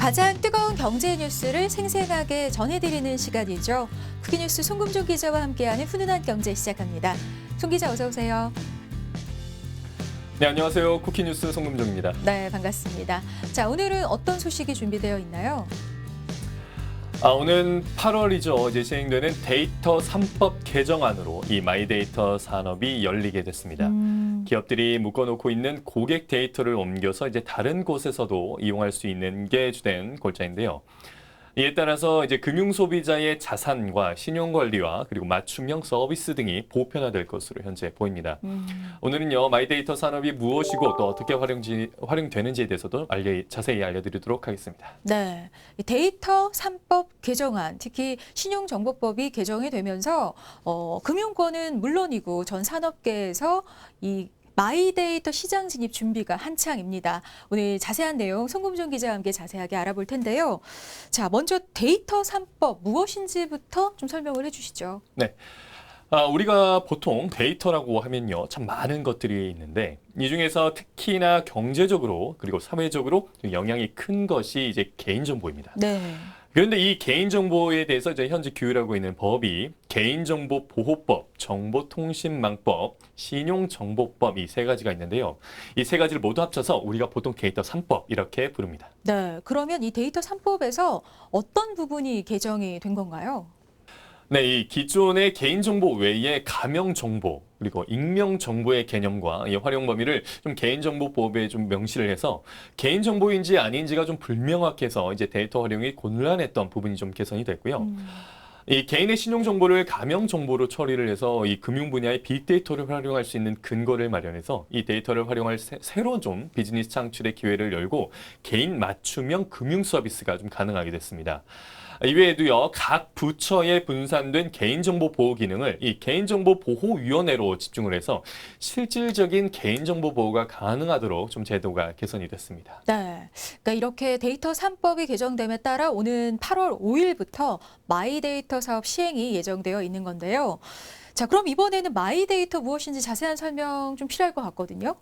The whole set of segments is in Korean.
가장 뜨거운 경제 뉴스를 생생하게 전해드리는 시간이죠. 쿠키뉴스 송금종 기자와 함께하는 훈훈한 경제 시작합니다. 송 기자 어서 오세요. 네, 안녕하세요. 쿠키뉴스 송금종입니다. 네, 반갑습니다. 자, 오늘은 어떤 소식이 준비되어 있나요? 오늘 8월이죠. 이제 시행되는 데이터 3법 개정안으로 이 마이데이터 산업이 열리게 됐습니다. 기업들이 묶어놓고 있는 고객 데이터를 옮겨서 이제 다른 곳에서도 이용할 수 있는 게 주된 골자인데요. 이에 따라서 이제 금융 소비자의 자산과 신용 관리와 그리고 맞춤형 서비스 등이 보편화될 것으로 현재 보입니다. 오늘은요, 마이데이터 산업이 무엇이고 또 어떻게 활용되는지에 대해서도 자세히 알려드리도록 하겠습니다. 네, 이 데이터 3법 개정안, 특히 신용정보법이 개정이 되면서 금융권은 물론이고 전 산업계에서 이 마이데이터 시장 진입 준비가 한창입니다. 오늘 자세한 내용 송금종 기자와 함께 자세하게 알아볼 텐데요. 자, 먼저 데이터 3법 무엇인지부터 좀 설명을 해주시죠. 네. 우리가 보통 데이터라고 하면요, 참 많은 것들이 있는데 이 중에서 특히나 경제적으로 그리고 사회적으로 영향이 큰 것이 이제 개인정보입니다. 네. 그런데 이 개인정보에 대해서 이제 현재 규율하고 있는 법이 개인정보보호법, 정보통신망법, 신용정보법 이 세 가지가 있는데요. 이 세 가지를 모두 합쳐서 우리가 보통 데이터 3법 이렇게 부릅니다. 네, 그러면 이 데이터 3법에서 어떤 부분이 개정이 된 건가요? 네, 이 기존의 개인정보 외에 가명정보 그리고 익명정보의 개념과 이 활용 범위를 좀 개인정보법에 좀 명시를 해서 개인정보인지 아닌지가 좀 불명확해서 이제 데이터 활용이 곤란했던 부분이 좀 개선이 됐고요. 이 개인의 신용정보를 가명정보로 처리를 해서 이 금융 분야의 빅데이터를 활용할 수 있는 근거를 마련해서 이 데이터를 활용할 새로운 좀 비즈니스 창출의 기회를 열고 개인 맞춤형 금융 서비스가 좀 가능하게 됐습니다. 이외에도요, 각 부처에 분산된 개인정보 보호 기능을 이 개인정보보호위원회로 집중을 해서 실질적인 개인정보 보호가 가능하도록 좀 제도가 개선이 됐습니다. 네, 그러니까 이렇게 데이터 3법이 개정됨에 따라 오는 8월 5일부터 마이데이터 사업 시행이 예정되어 있는 건데요. 자, 그럼 이번에는 마이데이터 무엇인지 자세한 설명 좀 필요할 것 같거든요.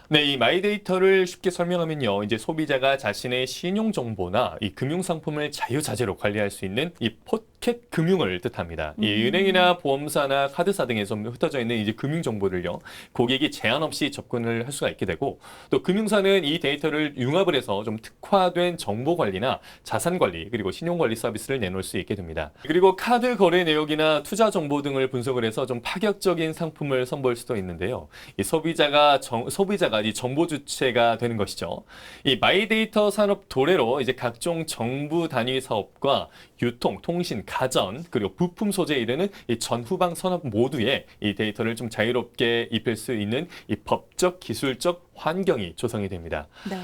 네, 이 마이데이터를 쉽게 설명하면요, 이제 소비자가 자신의 신용정보나 이 금융상품을 자유자재로 관리할 수 있는 이 포켓 금융을 뜻합니다. 이 은행이나 보험사나 카드사 등에서 흩어져 있는 이제 금융정보를요, 고객이 제한 없이 접근을 할 수가 있게 되고, 또 금융사는 이 데이터를 융합을 해서 좀 특화된 정보 관리나 자산 관리 그리고 신용 관리 서비스를 내놓을 수 있게 됩니다. 그리고 카드 거래 내역이나 투자 정보 등을 분석을 해서 좀 파격적인 상품을 선보일 수도 있는데요. 이 소비자가 이 정보 주체가 되는 것이죠. 이 마이데이터 산업 도래로 이제 각종 정부 단위 사업과 유통, 통신, 가전, 그리고 부품 소재에 이르는 이 전후방 산업 모두에 이 데이터를 좀 자유롭게 입힐 수 있는 이 법적, 기술적 환경이 조성이 됩니다. 네.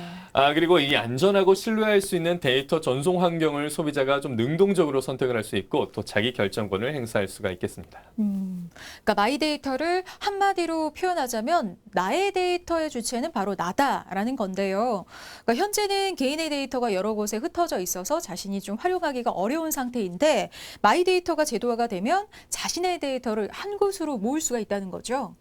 그리고 이 안전하고 신뢰할 수 있는 데이터 전송 환경을 소비자가 좀 능동적으로 선택을 할 수 있고 또 자기 결정권을 행사할 수가 있겠습니다. 그러니까 마이데이터를 한마디로 표현하자면 나의 데이터의 주체는 바로 나다라는 건데요. 그러니까 현재는 개인의 데이터가 여러 곳에 흩어져 있어서 자신이 좀 활용하기가 어려운 상태인데 마이데이터가 제도화가 되면 자신의 데이터를 한 곳으로 모을 수가 있다는 거죠.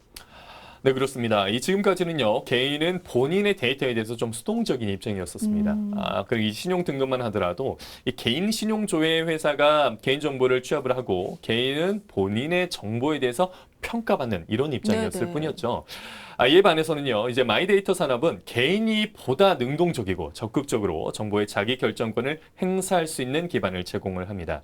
네, 그렇습니다. 지금까지는요, 개인은 본인의 데이터에 대해서 좀 수동적인 입장이었었습니다. 그리고 이 신용 등급만 하더라도 이 개인 신용 조회 회사가 개인 정보를 취합을 하고 개인은 본인의 정보에 대해서 평가받는 이런 입장이었을 네네. 뿐이었죠. 이에 반해서는요, 이제 마이데이터 산업은 개인이 보다 능동적이고 적극적으로 정보의 자기 결정권을 행사할 수 있는 기반을 제공을 합니다.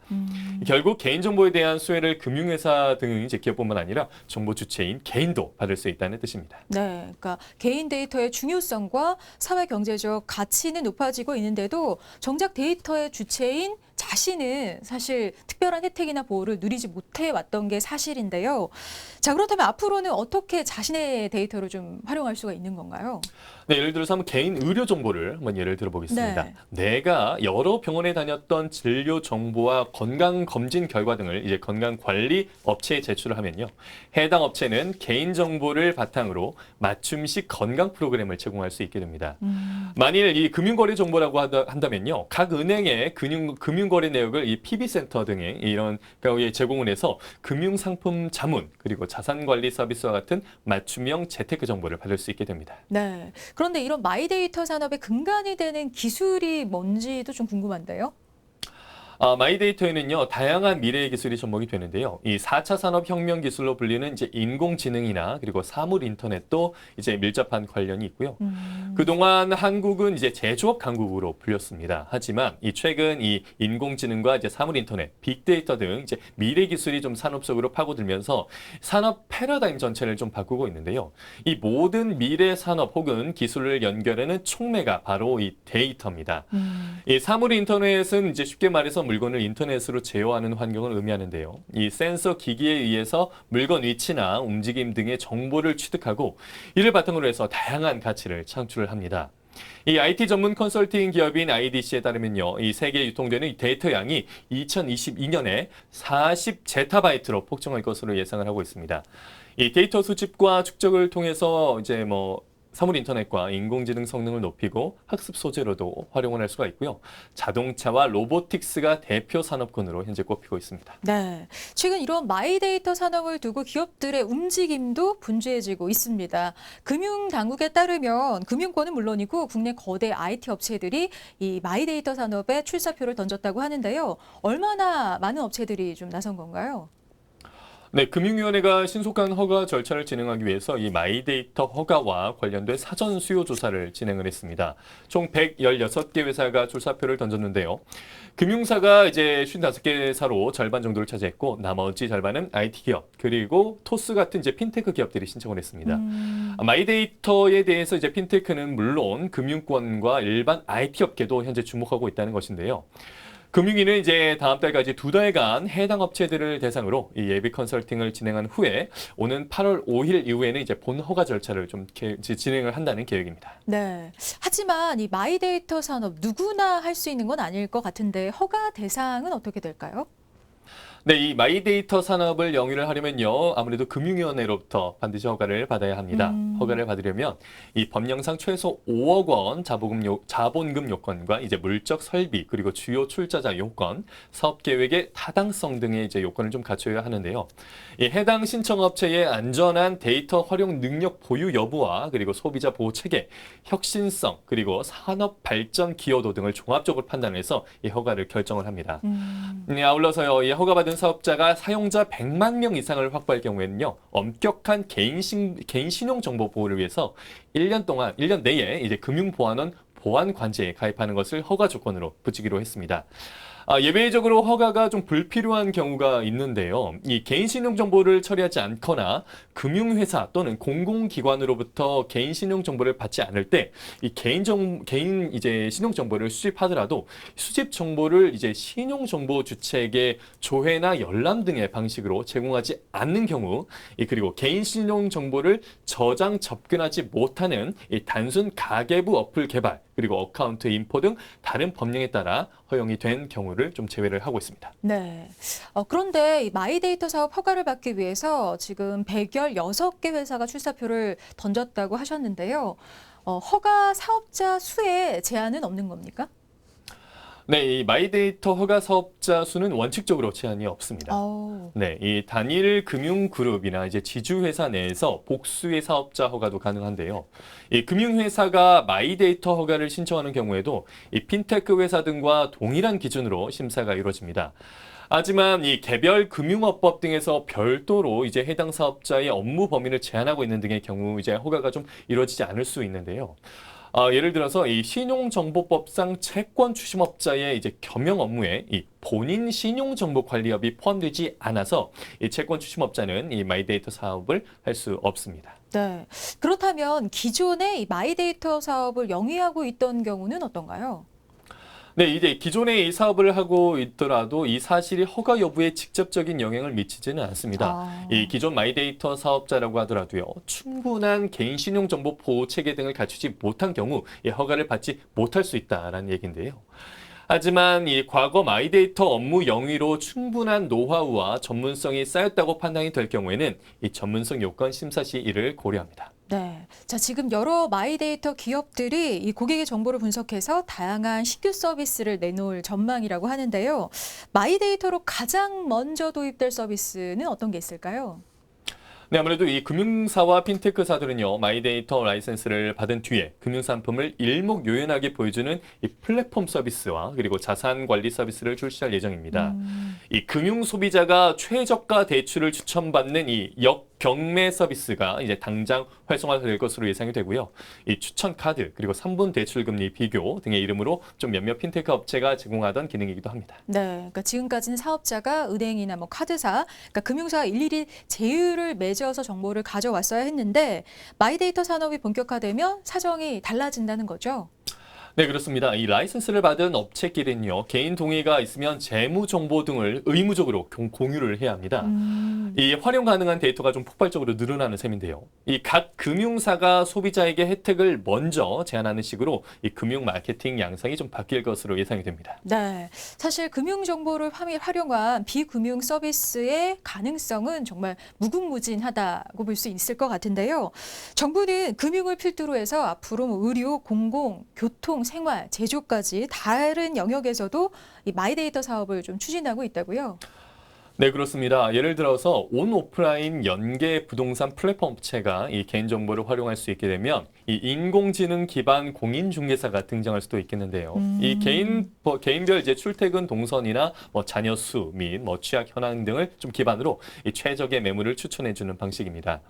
결국 개인정보에 대한 수혜를 금융회사 등 이제 기업뿐만 아니라 정보 주체인 개인도 받을 수 있다는 뜻입니다. 네, 그러니까 개인 데이터의 중요성과 사회 경제적 가치는 높아지고 있는데도 정작 데이터의 주체인 자신은 사실 특별한 혜택이나 보호를 누리지 못해 왔던 게 사실인데요. 자, 그렇다면 앞으로는 어떻게 자신의 데이터를 좀 활용할 수가 있는 건가요? 네, 예를 들어서 한번 개인 의료 정보를 한번 예를 들어보겠습니다. 네. 내가 여러 병원에 다녔던 진료 정보와 건강 검진 결과 등을 이제 건강 관리 업체에 제출을 하면요, 해당 업체는 개인 정보를 바탕으로 맞춤식 건강 프로그램을 제공할 수 있게 됩니다. 만일 이 금융거래 정보라고 한다면요, 각 은행의 금융거래 거래 내역을 이 PB센터 등의 이런 경우에 제공을 해서 금융상품 자문 그리고 자산관리 서비스와 같은 맞춤형 재테크 정보를 받을 수 있게 됩니다. 네. 그런데 이런 마이데이터 산업의 근간이 되는 기술이 뭔지도 좀 궁금한데요. 마이데이터에는요, 다양한 미래의 기술이 접목이 되는데요. 이 4차 산업혁명 기술로 불리는 이제 인공지능이나 그리고 사물 인터넷도 이제 밀접한 관련이 있고요. 그동안 한국은 이제 제조업 강국으로 불렸습니다. 하지만 최근 이 인공지능과 이제 사물 인터넷, 빅데이터 등 이제 미래 기술이 좀 산업 속으로 파고들면서 산업 패러다임 전체를 좀 바꾸고 있는데요. 이 모든 미래 산업 혹은 기술을 연결하는 촉매가 바로 이 데이터입니다. 이 사물 인터넷은 이제 쉽게 말해서 물건을 인터넷으로 제어하는 환경을 의미하는데요. 이 센서 기기에 의해서 물건 위치나 움직임 등의 정보를 취득하고 이를 바탕으로 해서 다양한 가치를 창출을 합니다. 이 IT 전문 컨설팅 기업인 IDC에 따르면요, 이 세계에 유통되는 이 데이터 양이 2022년에 40제타바이트로 폭증할 것으로 예상을 하고 있습니다. 이 데이터 수집과 축적을 통해서 이제 사물 인터넷과 인공지능 성능을 높이고 학습 소재로도 활용을 할 수가 있고요. 자동차와 로보틱스가 대표 산업군으로 현재 꼽히고 있습니다. 네. 최근 이런 마이데이터 산업을 두고 기업들의 움직임도 분주해지고 있습니다. 금융당국에 따르면 금융권은 물론이고 국내 거대 IT 업체들이 이 마이데이터 산업에 출사표를 던졌다고 하는데요. 얼마나 많은 업체들이 좀 나선 건가요? 네, 금융위원회가 신속한 허가 절차를 진행하기 위해서 이 마이데이터 허가와 관련된 사전 수요 조사를 진행을 했습니다. 총 116개 회사가 출사표를 던졌는데요. 금융사가 이제 55개사로 절반 정도를 차지했고 나머지 절반은 IT 기업 그리고 토스 같은 이제 핀테크 기업들이 신청을 했습니다. 마이데이터에 대해서 이제 핀테크는 물론 금융권과 일반 IT 업계도 현재 주목하고 있다는 것인데요. 금융위는 이제 다음 달까지 2달간 해당 업체들을 대상으로 이 예비 컨설팅을 진행한 후에 오는 8월 5일 이후에는 이제 본 허가 절차를 좀 진행을 한다는 계획입니다. 네. 하지만 이 마이데이터 산업 누구나 할 수 있는 건 아닐 것 같은데 허가 대상은 어떻게 될까요? 네, 이 마이데이터 산업을 영위를 하려면요, 아무래도 금융위원회로부터 반드시 허가를 받아야 합니다. 허가를 받으려면 이 법령상 최소 5억 원 자본금 요건과 이제 물적 설비 그리고 주요 출자자 요건, 사업 계획의 타당성 등의 이제 요건을 좀 갖춰야 하는데요. 이 해당 신청업체의 안전한 데이터 활용 능력 보유 여부와 그리고 소비자 보호 체계, 혁신성 그리고 산업 발전 기여도 등을 종합적으로 판단해서 이 허가를 결정을 합니다. 아울러서요, 이 허가받은 사업자가 사용자 100만 명 이상을 확보할 경우에는요, 엄격한 개인 신용 정보 보호를 위해서 1년 내에 이제 금융보안원 보안 관제에 가입하는 것을 허가 조건으로 붙이기로 했습니다. 예외적으로 허가가 좀 불필요한 경우가 있는데요. 이 개인 신용 정보를 처리하지 않거나 금융회사 또는 공공기관으로부터 개인 신용 정보를 받지 않을 때 이 개인 이제 신용 정보를 수집하더라도 수집 정보를 이제 신용 정보 주체에게 조회나 열람 등의 방식으로 제공하지 않는 경우, 그리고 개인 신용 정보를 저장 접근하지 못하는 이 단순 가계부 어플 개발 그리고 어카운트 인포 등 다른 법령에 따라 허용이 된 경우를 좀 제외를 하고 있습니다. 네. 그런데 이 마이데이터 사업 허가를 받기 위해서 지금 116개 회사가 출사표를 던졌다고 하셨는데요. 허가 사업자 수에 제한은 없는 겁니까? 네, 이 마이데이터 허가 사업자 수는 원칙적으로 제한이 없습니다. 네, 이 단일 금융 그룹이나 이제 지주회사 내에서 복수의 사업자 허가도 가능한데요. 이 금융회사가 마이데이터 허가를 신청하는 경우에도 이 핀테크 회사 등과 동일한 기준으로 심사가 이루어집니다. 하지만 이 개별 금융업법 등에서 별도로 이제 해당 사업자의 업무 범위를 제한하고 있는 등의 경우 이제 허가가 좀 이루어지지 않을 수 있는데요. 예를 들어서 이 신용정보법상 채권 추심업자의 이제 겸용 업무에 이 본인 신용정보관리업이 포함되지 않아서 이 채권 추심업자는 이 마이데이터 사업을 할 수 없습니다. 네. 그렇다면 기존의 이 마이데이터 사업을 영위하고 있던 경우는 어떤가요? 네, 이제 기존에 이 사업을 하고 있더라도 이 사실이 허가 여부에 직접적인 영향을 미치지는 않습니다. 이 기존 마이데이터 사업자라고 하더라도요, 충분한 개인 신용정보 보호 체계 등을 갖추지 못한 경우 이 허가를 받지 못할 수 있다라는 얘기인데요. 하지만 이 과거 마이데이터 업무 영위로 충분한 노하우와 전문성이 쌓였다고 판단이 될 경우에는 이 전문성 요건 심사 시 이를 고려합니다. 네. 자, 지금 여러 마이데이터 기업들이 이 고객의 정보를 분석해서 다양한 신규 서비스를 내놓을 전망이라고 하는데요. 마이데이터로 가장 먼저 도입될 서비스는 어떤 게 있을까요? 네, 아무래도 이 금융사와 핀테크사들은요, 마이데이터 라이센스를 받은 뒤에 금융상품을 일목요연하게 보여주는 이 플랫폼 서비스와 그리고 자산 관리 서비스를 출시할 예정입니다. 이 금융 소비자가 최저가 대출을 추천받는 이 역경매 서비스가 이제 당장 활성화될 것으로 예상이 되고요. 이 추천 카드 그리고 3분 대출 금리 비교 등의 이름으로 좀 몇몇 핀테크 업체가 제공하던 기능이기도 합니다. 네, 그러니까 지금까지는 사업자가 은행이나 뭐 카드사, 그러니까 금융사와 일일이 제휴를 맺어서 정보를 가져왔어야 했는데 마이데이터 산업이 본격화되면 사정이 달라진다는 거죠. 네, 그렇습니다. 이 라이선스를 받은 업체끼리는요, 개인 동의가 있으면 재무 정보 등을 의무적으로 공유를 해야 합니다. 이 활용 가능한 데이터가 좀 폭발적으로 늘어나는 셈인데요. 이 각 금융사가 소비자에게 혜택을 먼저 제안하는 식으로 이 금융 마케팅 양상이 좀 바뀔 것으로 예상이 됩니다. 네, 사실 금융 정보를 활용한 비금융 서비스의 가능성은 정말 무궁무진하다고 볼 수 있을 것 같은데요. 정부는 금융을 필두로 해서 앞으로 뭐 의료, 공공, 교통, 생활, 제조까지 다른 영역에서도 이 마이데이터 사업을 좀 추진하고 있다고요. 네, 그렇습니다. 예를 들어서 온 오프라인 연계 부동산 플랫폼 업체가 이 개인정보를 활용할 수 있게 되면 이 인공지능 기반 공인중개사가 등장할 수도 있겠는데요. 이 개인별 이제 출퇴근 동선이나 뭐 자녀 수 및 뭐 취약 현황 등을 좀 기반으로 이 최적의 매물을 추천해주는 방식입니다.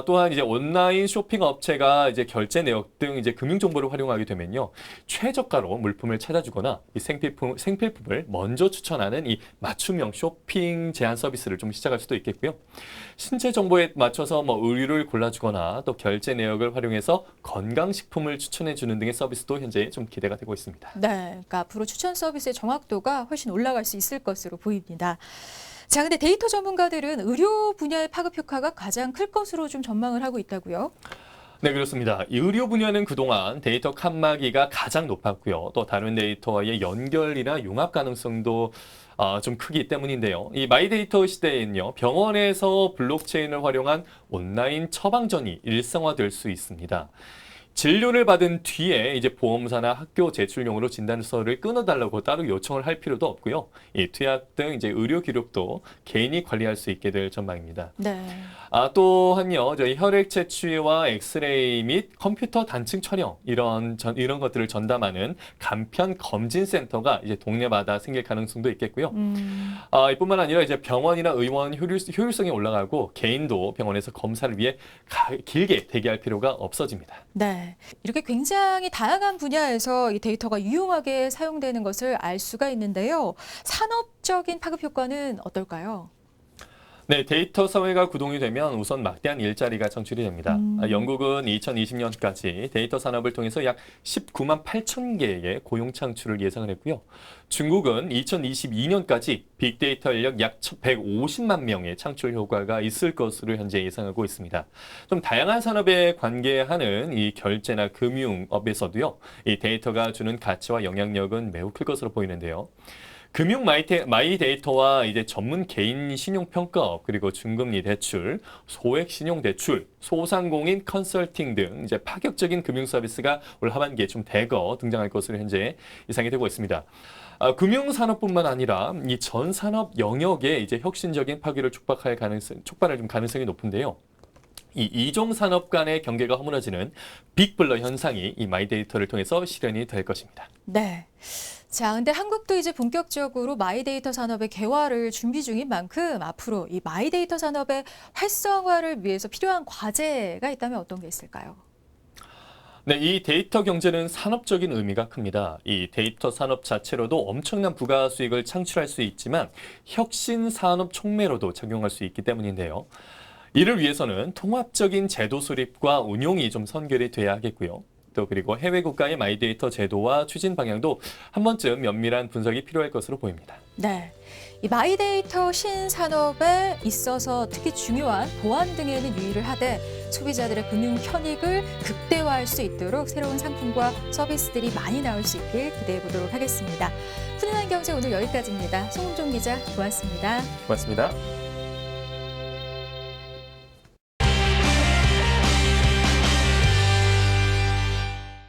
또한 이제 온라인 쇼핑 업체가 이제 결제 내역 등 이제 금융 정보를 활용하게 되면요, 최저가로 물품을 찾아주거나 이 생필품을 먼저 추천하는 이 맞춤형 쇼핑 제한 서비스를 좀 시작할 수도 있겠고요. 신체 정보에 맞춰서 뭐 의류를 골라주거나 또 결제 내역을 활용해서 건강식품을 추천해주는 등의 서비스도 현재 좀 기대가 되고 있습니다. 네, 그러니까 앞으로 추천 서비스의 정확도가 훨씬 올라갈 수 있을 것으로 보입니다. 자, 근데 데이터 전문가들은 의료 분야의 파급 효과가 가장 클 것으로 좀 전망을 하고 있다고요. 네, 그렇습니다. 이 의료 분야는 그동안 데이터 칸막이가 가장 높았고요. 또 다른 데이터와의 연결이나 융합 가능성도 좀 크기 때문인데요. 이 마이데이터 시대에는요, 병원에서 블록체인을 활용한 온라인 처방전이 일상화될 수 있습니다. 진료를 받은 뒤에 이제 보험사나 학교 제출용으로 진단서를 끊어달라고 따로 요청을 할 필요도 없고요. 이 투약 등 이제 의료 기록도 개인이 관리할 수 있게 될 전망입니다. 네. 또한요, 저희 혈액 채취와 엑스레이 및 컴퓨터 단층 촬영 이런 것들을 전담하는 간편 검진 센터가 이제 동네마다 생길 가능성도 있겠고요. 이뿐만 아니라 이제 병원이나 의원 효율성이 올라가고 개인도 병원에서 검사를 위해 길게 대기할 필요가 없어집니다. 네. 이렇게 굉장히 다양한 분야에서 이 데이터가 유용하게 사용되는 것을 알 수가 있는데요. 산업적인 파급 효과는 어떨까요? 네, 데이터 사회가 구동이 되면 우선 막대한 일자리가 창출이 됩니다. 영국은 2020년까지 데이터 산업을 통해서 약 19만 8천 개의 고용 창출을 예상을 했고요. 중국은 2022년까지 빅데이터 인력 약 150만 명의 창출 효과가 있을 것으로 현재 예상하고 있습니다. 좀 다양한 산업에 관계하는 이 결제나 금융업에서도요, 이 데이터가 주는 가치와 영향력은 매우 클 것으로 보이는데요. 금융 마이데이터와 이제 전문 개인 신용평가업, 그리고 중금리 대출, 소액 신용 대출, 소상공인 컨설팅 등 이제 파격적인 금융 서비스가 올 하반기에 좀 대거 등장할 것으로 현재 예상이 되고 있습니다. 금융 산업뿐만 아니라 이 전 산업 영역에 이제 혁신적인 파괴를 촉발할 가능성이 높은데요. 이 이종 산업 간의 경계가 허물어지는 빅블러 현상이 이 마이데이터를 통해서 실현이 될 것입니다. 네. 자, 근데 한국도 이제 본격적으로 마이데이터 산업의 개화를 준비 중인 만큼 앞으로 이 마이데이터 산업의 활성화를 위해서 필요한 과제가 있다면 어떤 게 있을까요? 네, 이 데이터 경제는 산업적인 의미가 큽니다. 이 데이터 산업 자체로도 엄청난 부가 수익을 창출할 수 있지만 혁신 산업 촉매로도 작용할 수 있기 때문인데요. 이를 위해서는 통합적인 제도 수립과 운용이 좀 선결이 돼야 하겠고요. 또 그리고 해외 국가의 마이데이터 제도와 추진 방향도 한 번쯤 면밀한 분석이 필요할 것으로 보입니다. 네. 이 마이데이터 신산업에 있어서 특히 중요한 보안 등에는 유의를 하되 소비자들의 금융 편익을 극대화할 수 있도록 새로운 상품과 서비스들이 많이 나올 수 있길 기대해 보도록 하겠습니다. 훈훈한 경제 오늘 여기까지입니다. 송은종 기자 고맙습니다. 고맙습니다.